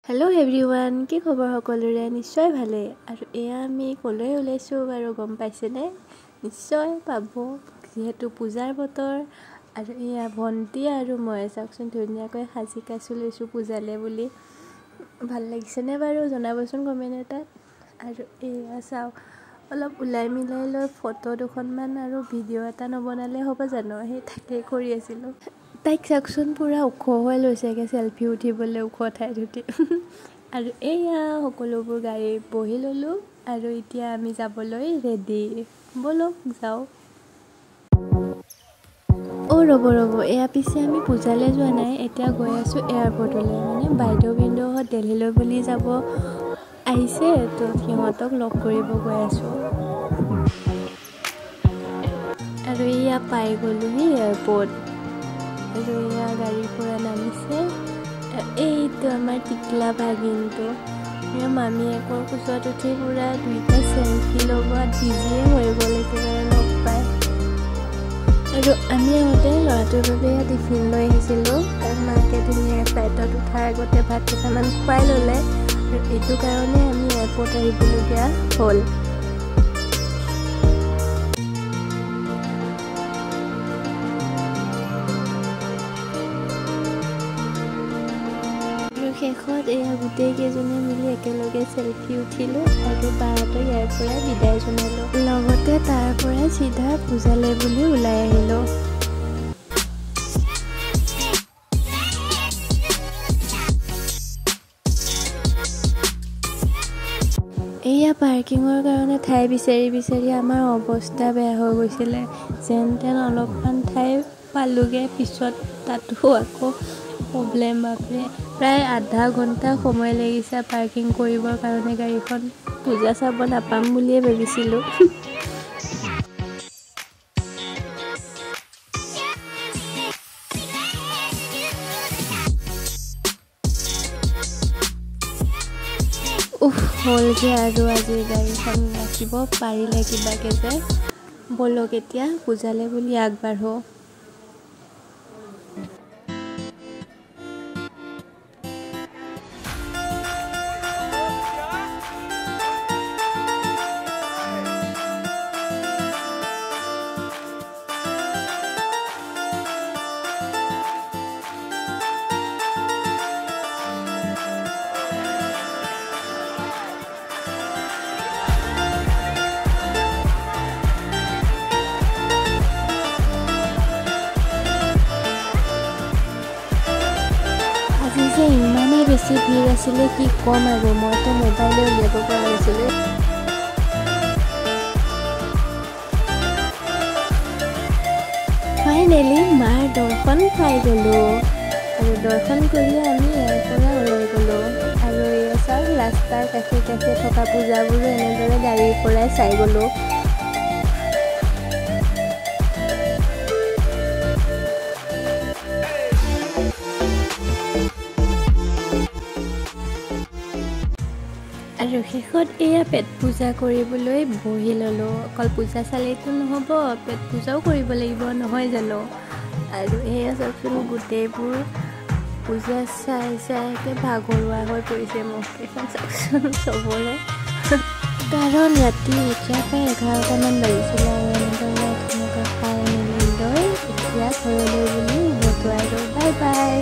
Hello everyone, কি খবৰ সকলোৰে নিশ্চয় ভালে আৰু এয়া আমি কলৈ ওলাইছো বাৰু গম পাইছেনে নিশ্চয় পাব যেহেতু পূজাৰ বতৰ আৰু এয়া ভন্টি আৰু মই চাওকচোন ধুনীয়াকৈ সাজি কাচি লৈছো পূজালে বুলি ভাল লাগিছেনে বাৰু জনাবচোন কমেন্ট এটাত আৰু এয়া চাও অলপ উলাই মিলাই লৈ ফটো দুখনমান আৰু ভিডিও এটা নবনালে হ'ব জানো হে তাকে কৰি আছিলো তাইক চাওকচোন পুৰা ওখ হৈ লৈছেগে সেলফি উঠিবলৈ ওখ ঠাইত উঠি আৰু এয়া সকলোবোৰ গাড়ী বহি ললো আৰু এতিয়া আমি যাবলৈ ৰেডি বলক যাও ও ৰব এয়া পিছে আমি পূজালে যোৱা নাই এতিয়া গৈ আছো এয়াৰপৰ্টলৈ মানে বাইদেউ বিন্দুহঁত দিল্লীলৈ বুলি যাব আহিছে তো সিহঁতক লগ কৰিব গৈ আছো আৰু এয়া পাই গ'লোহি এয়াৰপৰ্ট আৰু এয়া গাড়ীৰ পৰা নামিছে এইটো আমাৰ টিকলা ভাগিনটো এয়া মামীয়েকৰ কোচত উঠি পুৰা দুইটা চেলফি লগত বিজিয়ে হৈ গ'ল একেবাৰে লগ পাই আৰু আমি আগতে ল'ৰাটোৰ বাবে টিফিন লৈ আহিছিলোঁ কাৰণ মাকে ধুনীয়াকৈ ফ্লাইটত উঠাৰ আগতে ভাত কেইটামান খুৱাই ল'লে আৰু এইটো কাৰণে আমি এয়াৰপৰ্ট আহিবলগীয়া হ'ল শেষত এয়া গোটেই কেইজনে মিলি একেলগে সেলফি উঠিলো আৰু বাৰটো ইয়াৰ পৰা বিদায় জনালো লগতে তাৰ পৰা চিধা পূজালে বুলি ওলাই আহিলো এয়া পাৰ্কিঙৰ কাৰণে ঠাই বিচাৰি আমাৰ অৱস্থা বেয়া হৈ গৈছিলে যেন তেন অলপমান ঠাই পালোগে পিছত তাতো আকৌ প্ৰব্লেম বাপৰে প্ৰায় আধা ঘণ্টা সময় লাগিছে পাৰ্কিং কৰিবৰ কাৰণে গাড়ীখন পূজা চাব নাপাম বুলিয়ে ভাবিছিলোঁ হ'লগে আৰু আজি গাড়ীখন ৰাখিব পাৰিলে কিবাকে যে বলক এতিয়া পূজালে বুলি আগবাঢ়ো যে ইমানেই বেছি ভিৰ আছিলে কি কম আৰু মইতো মোবাইলে উলিয়াব পৰা নাছিলোঁ ফাইনেলি মাৰ দৰ্শন পাই গ'লো আৰু দৰ্শন কৰি আমি ইয়াৰ পৰা ওলাই গ'লো আৰু এই চাওক ৰাস্তাৰ কাষে কাষে থকা পূজাবোৰো এনেদৰে গাড়ীৰ পৰাই চাই গ'লো আৰু শেষত এয়া পেট পূজা কৰিবলৈ বহি ল'লোঁ অকল পূজা চালেইতো নহ'ব পেট পূজাও কৰিব লাগিব নহয় জানো আৰু এয়া চাওকচোন গোটেইবোৰ পূজা চাই চাইকে ভাগৰুৱা হৈ পৰিছে মুখকেইখন চাওকচোন চবৰে কাৰণ ৰাতি এতিয়া প্ৰায় 11টামান বাজিছিলে আৰু এনেদৰে তেনেকুৱা খাই মেলি লৈ এতিয়া ঘৰলৈ বুলি উভতুৱাই গ'ল বাই বাই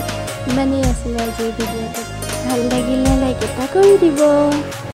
ইমানেই আছিলে আজিৰ ভিডিঅ'টোত ভাল লাগিলে লাইক এটা কৰি দিব